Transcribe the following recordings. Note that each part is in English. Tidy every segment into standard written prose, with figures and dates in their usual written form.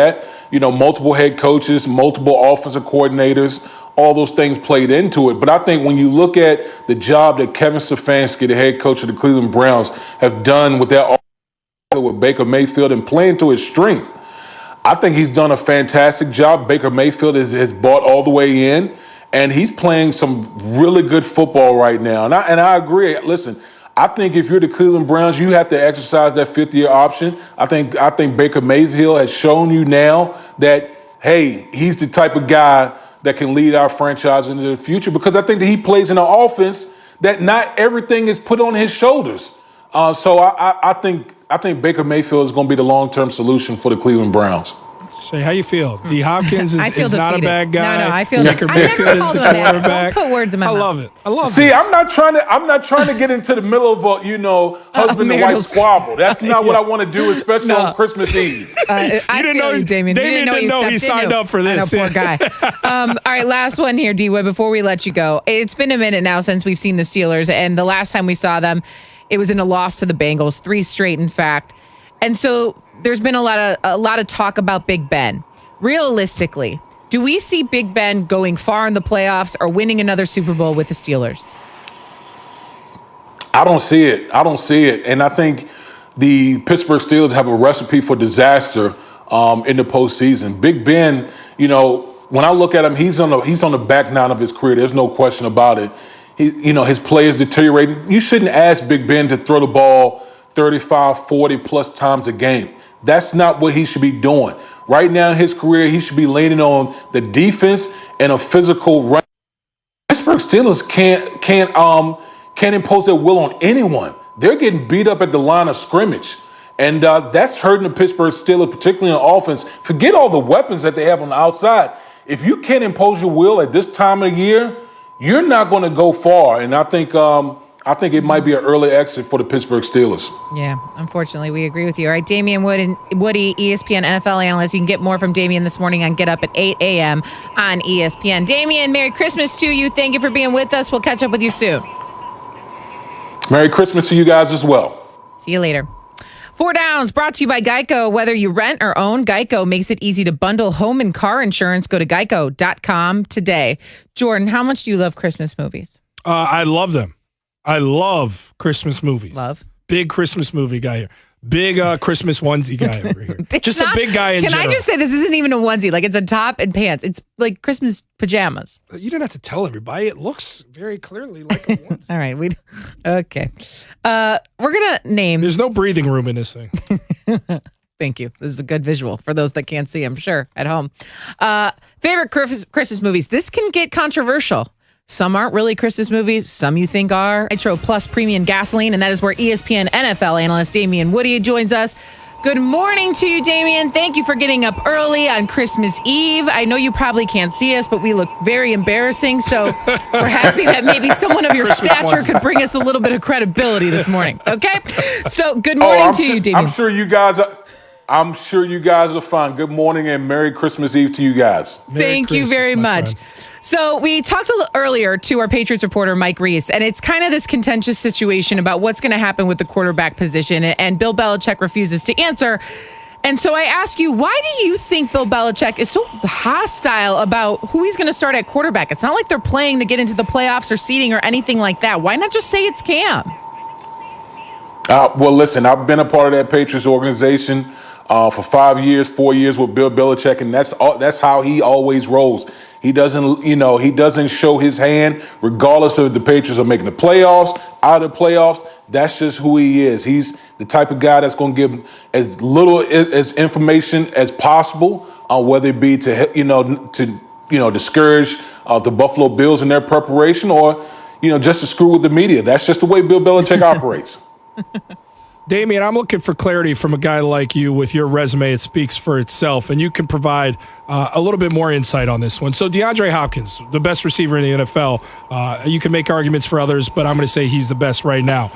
that. Multiple head coaches, multiple offensive coordinators, all those things played into it. But I think when you look at the job that Kevin Stefanski, the head coach of the Cleveland Browns, have done with that with Baker Mayfield and playing to his strength, I think he's done a fantastic job. Baker Mayfield has bought all the way in, and he's playing some really good football right now. And I agree. Listen, I think if you're the Cleveland Browns, you have to exercise that fifth-year option. I think Baker Mayfield has shown you now that, hey, he's the type of guy that can lead our franchise into the future, because I think that he plays in an offense that not everything is put on his shoulders. So I think Baker Mayfield is going to be the long-term solution for the Cleveland Browns. Shay, how you feel? D. Hopkins is not a bad guy. No, I feel Baker Mayfield is the quarterback. Don't put words in my mouth. I love it. See, I'm not trying to get into the middle of a husband and wife squabble. That's not what I want to do, especially on Christmas Eve. I didn't know, Damien. Damien didn't know he signed up for this. I know, poor guy. All right, last one here, D-Way, before we let you go. It's been a minute now since we've seen the Steelers, and the last time we saw them, it was in a loss to the Bengals, 3 straight, in fact. And so there's been a lot of talk about Big Ben. Realistically, do we see Big Ben going far in the playoffs or winning another Super Bowl with the Steelers? I don't see it. And I think the Pittsburgh Steelers have a recipe for disaster in the postseason. Big Ben, when I look at him, he's on the back nine of his career. There's no question about it. His play is deteriorating. You shouldn't ask Big Ben to throw the ball 35, 40 plus times a game. That's not what he should be doing. Right now in his career, he should be leaning on the defense and a physical run. Pittsburgh Steelers can't impose their will on anyone. They're getting beat up at the line of scrimmage. And that's hurting the Pittsburgh Steelers, particularly on offense. Forget all the weapons that they have on the outside. If you can't impose your will at this time of year, you're not going to go far. And I think it might be an early exit for the Pittsburgh Steelers. Yeah, unfortunately, we agree with you. All right, Damien Woody, ESPN NFL analyst. You can get more from Damien this morning on Get Up at 8 a.m. on ESPN. Damien, Merry Christmas to you. Thank you for being with us. We'll catch up with you soon. Merry Christmas to you guys as well. See you later. 4 Downs, brought to you by Geico. Whether you rent or own, Geico makes it easy to bundle home and car insurance. Go to geico.com today. Jordan, how much do you love Christmas movies? I love them. I love Christmas movies. Love. Big Christmas movie guy here. Big Christmas onesie guy over here. Just a big guy in general. Can I just say this isn't even a onesie? Like, it's a top and pants. It's like Christmas pajamas. You didn't have to tell everybody. It looks very clearly like a onesie. All right. Okay. We're going to name. There's no breathing room in this thing. Thank you. This is a good visual for those that can't see, I'm sure, at home. Favorite Christmas movies. This can get controversial. Some aren't really Christmas movies. Some you think are. Nitro Plus Premium Gasoline, and that is where ESPN NFL analyst Damien Woody joins us. Good morning to you, Damien. Thank you for getting up early on Christmas Eve. I know you probably can't see us, but we look very embarrassing, so we're happy that maybe someone of your stature could bring us a little bit of credibility this morning, okay? So good morning to you, Damien. I'm sure you guys are fine. Good morning and Merry Christmas Eve to you guys. Thank you very much. So we talked a little earlier to our Patriots reporter, Mike Reese, and it's kind of this contentious situation about what's going to happen with the quarterback position, and Bill Belichick refuses to answer. And so I ask you, why do you think Bill Belichick is so hostile about who he's going to start at quarterback? It's not like they're playing to get into the playoffs or seeding or anything like that. Why not just say it's Cam? Well, listen, I've been a part of that Patriots organization for 4 years with Bill Belichick, and that's how he always rolls. He doesn't show his hand, regardless of if the Patriots are making the playoffs, out of the playoffs. That's just who he is. He's the type of guy that's going to give as little as information as possible, whether it be to discourage the Buffalo Bills in their preparation, or just to screw with the media. That's just the way Bill Belichick operates. Damien, I'm looking for clarity from a guy like you with your resume. It speaks for itself, and you can provide a little bit more insight on this one. So DeAndre Hopkins, the best receiver in the NFL. You can make arguments for others, but I'm going to say he's the best right now.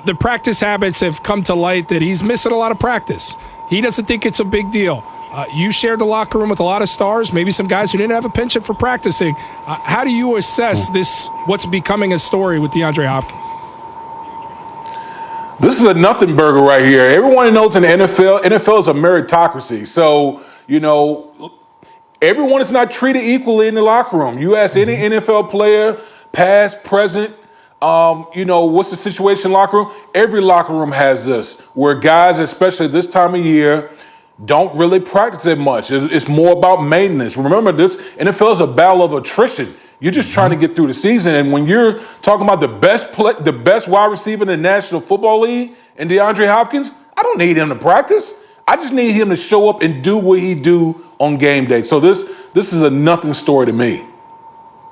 The practice habits have come to light that he's missing a lot of practice. He doesn't think it's a big deal. You shared the locker room with a lot of stars, maybe some guys who didn't have a penchant for practicing. How do you assess this, what's becoming a story with DeAndre Hopkins? This is a nothing burger right here. Everyone knows in the NFL is a meritocracy. So, You know, everyone is not treated equally in the locker room. You ask any NFL player, past, present, you know, what's the situation in the locker room? Every locker room has this, where guys, especially this time of year, don't really practice it much. It's more about maintenance. Remember, this NFL is a battle of attrition. You're just trying to get through the season. And when you're talking about the best wide receiver in the National Football League, and DeAndre Hopkins, I don't need him to practice. I just need him to show up and do what he do on game day. So this is a nothing story to me.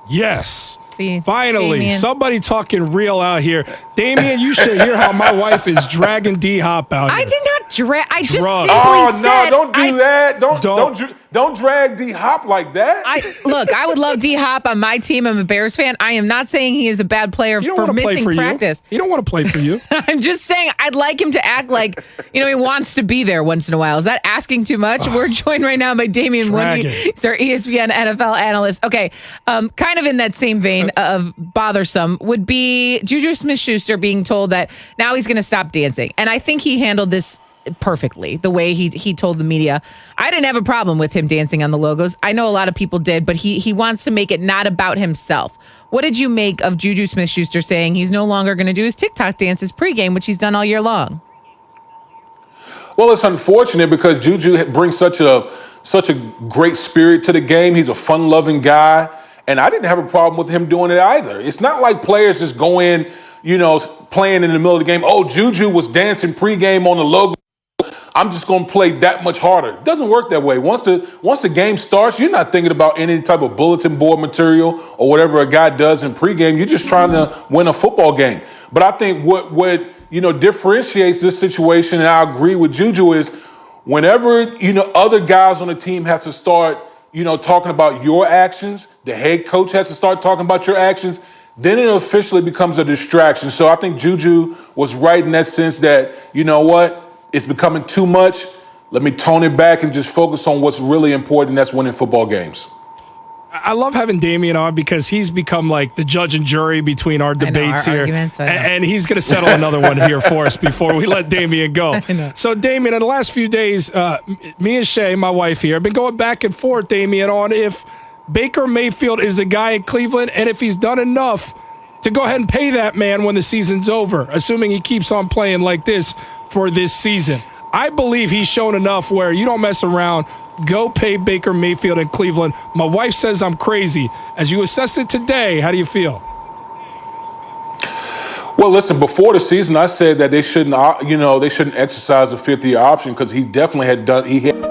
Yes. See, finally, Damien. somebody talking real out here. Damien, you should hear how my wife is dragging D-Hop out here. I did not drag. I just Drug. simply said. No, don't do that. Don't drag D-Hop like that. Look, I would love D-Hop on my team. I'm a Bears fan. I am not saying he is a bad player for missing practice. He don't want to play for you. I'm just saying I'd like him to act like, you know, he wants to be there once in a while. Is that asking too much? We're joined right now by Damien Woody. He's our ESPN NFL analyst. Okay, kind of in that same vein of bothersome would be Juju Smith-Schuster being told that now he's going to stop dancing. And I think he handled this perfectly, the way he told the media. I didn't have a problem with him dancing on the logos. I know a lot of people did, but he wants to make it not about himself. What did you make of Juju Smith-Schuster saying he's no longer going to do his TikTok dances pregame, which he's done all year long? Well, it's unfortunate because Juju brings such a great spirit to the game. He's a fun-loving guy, and I didn't have a problem with him doing it either. It's not like players just go in, you know, playing in the middle of the game. Oh, Juju was dancing pregame on the logo. I'm just going to play that much harder. It doesn't work that way. Once the game starts, you're not thinking about any type of bulletin board material or whatever a guy does in pregame. You're just trying to win a football game. But I think what you know differentiates this situation, and I agree with Juju, is whenever you know other guys on the team have to start you know talking about your actions, the head coach has to start talking about your actions. Then it officially becomes a distraction. So I think Juju was right in that sense that, you know what, it's becoming too much. Let me tone it back and just focus on what's really important, that's winning football games. I love having Damien on because he's become like the judge and jury between our debates here. And he's going to settle another one here for us before we let Damien go. So, Damien, in the last few days, me and Shay, my wife here, have been going back and forth, Damien, on if Baker Mayfield is the guy in Cleveland, and if he's done enough to go ahead and pay that man when the season's over, assuming he keeps on playing like this for this season. I believe he's shown enough where you don't mess around. Go pay Baker Mayfield in Cleveland. My wife says I'm crazy. As you assess it today, how do you feel? Well, listen, before the season, I said that they shouldn't exercise the fifth-year option because he definitely had done. He had.